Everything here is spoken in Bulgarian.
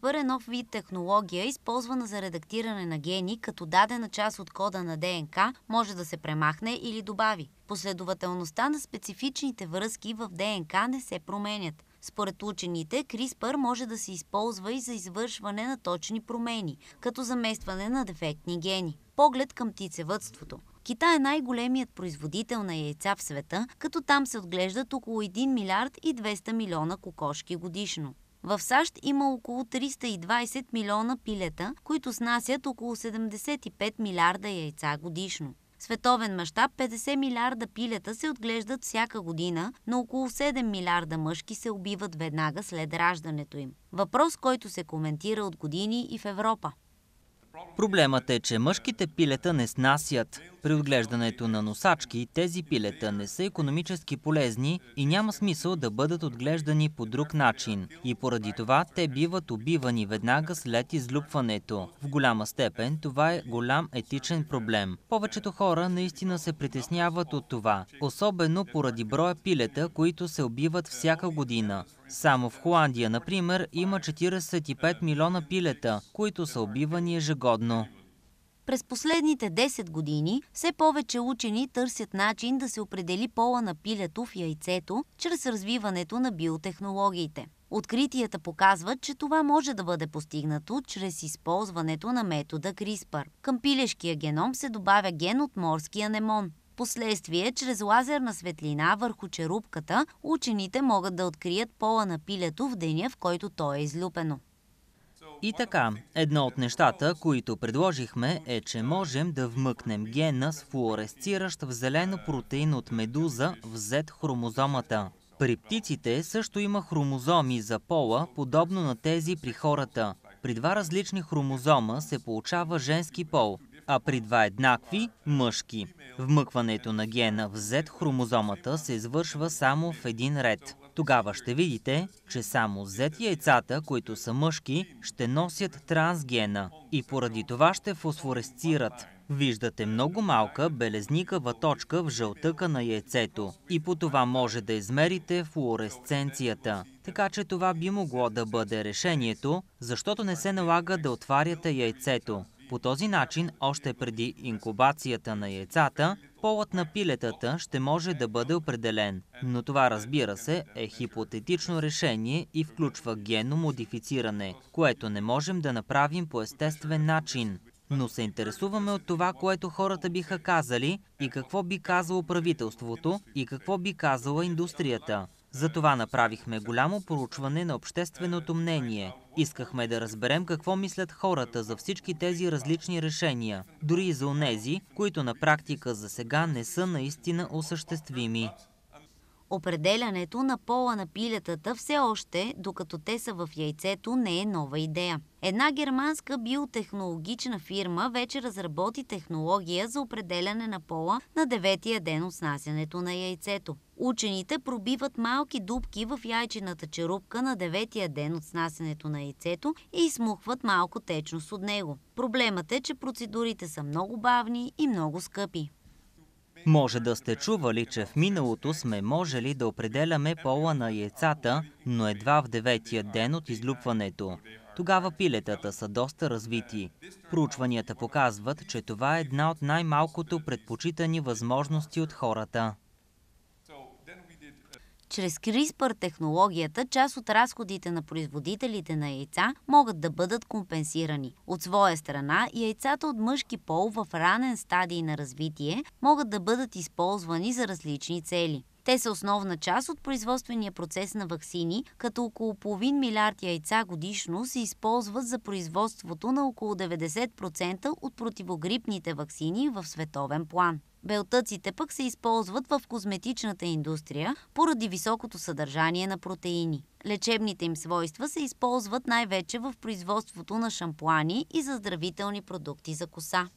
CRISPR е нов вид технология, използвана за редактиране на гени, като дадена част от кода на ДНК може да се премахне или добави. Последователността на специфичните връзки в ДНК не се променят. Според учените, CRISPR може да се използва и за извършване на точни промени, като заместване на дефектни гени. Поглед към птицевъдството. Китай е най-големият производител на яйца в света, като там се отглеждат около 1 милиард и 200 милиона кокошки годишно. В САЩ има около 320 милиона пилета, които снасят около 75 милиарда яйца годишно. В световен мащаб 50 милиарда пилета се отглеждат всяка година, но около 7 милиарда мъжки се убиват веднага след раждането им. Въпрос, който се коментира от години и в Европа. Проблемът е, че мъжките пилета не снасят. При отглеждането на носачки тези пилета не са икономически полезни и няма смисъл да бъдат отглеждани по друг начин. И поради това те биват убивани веднага след излюпването. В голяма степен това е голям етичен проблем. Повечето хора наистина се притесняват от това, особено поради броя пилета, които се убиват всяка година. Само в Холандия, например, има 45 милиона пилета, които са убивани ежегодно. През последните 10 години все повече учени търсят начин да се определи пола на пилето в яйцето чрез развиването на биотехнологиите. Откритията показват, че това може да бъде постигнато чрез използването на метода CRISPR. Към пилешкия геном се добавя ген от морския анемон. Последствие, чрез лазерна светлина върху черупката, учените могат да открият пола на пилето в деня, в който то е излюпено. И така, едно от нещата, които предложихме е, че можем да вмъкнем гена с флуоресциращ в зелено протеин от медуза в Z хромозомата. При птиците също има хромозоми за пола, подобно на тези при хората. При два различни хромозома се получава женски пол, а при два еднакви – мъжки. Вмъкването на гена в Z хромозомата се извършва само в един ред. Тогава ще видите, че само Z яйцата, които са мъжки, ще носят трансгена и поради това ще фосфоресцират. Виждате много малка белезникава точка в жълтъка на яйцето и по това може да измерите флуоресценцията. Така че това би могло да бъде решението, защото не се налага да отваряте яйцето. По този начин, още преди инкубацията на яйцата, полът на пилетата ще може да бъде определен. Но това, разбира се, е хипотетично решение и включва генно модифициране, което не можем да направим по естествен начин. Но се интересуваме от това, което хората биха казали и какво би казало правителството и какво би казала индустрията. Затова направихме голямо проучване на общественото мнение. Искахме да разберем какво мислят хората за всички тези различни решения, дори и за онези, които на практика за сега не са наистина осъществими. Определянето на пола на пилетата все още, докато те са в яйцето, не е нова идея. Една германска биотехнологична фирма вече разработи технология за определяне на пола на 9-тия ден от снасянето на яйцето. Учените пробиват малки дупки в яйчената черупка на 9-тия ден от снасянето на яйцето и изсмукват малко течност от него. Проблемът е, че процедурите са много бавни и много скъпи. Може да сте чували, че в миналото сме можели да определяме пола на яйцата, но едва в 9-тия ден от излюпването. Тогава пилетата са доста развити. Проучванията показват, че това е една от най-малкото предпочитани възможности от хората. Чрез CRISPR технологията, част от разходите на производителите на яйца могат да бъдат компенсирани. От своя страна, яйцата от мъжки пол в ранен стадий на развитие могат да бъдат използвани за различни цели. Те са основна част от производствения процес на ваксини, като около половин милиард яйца годишно се използват за производството на около 90% от противогрипните ваксини в световен план. Белтъците пък се използват в козметичната индустрия поради високото съдържание на протеини. Лечебните им свойства се използват най-вече в производството на шампуани и заздравителни продукти за коса.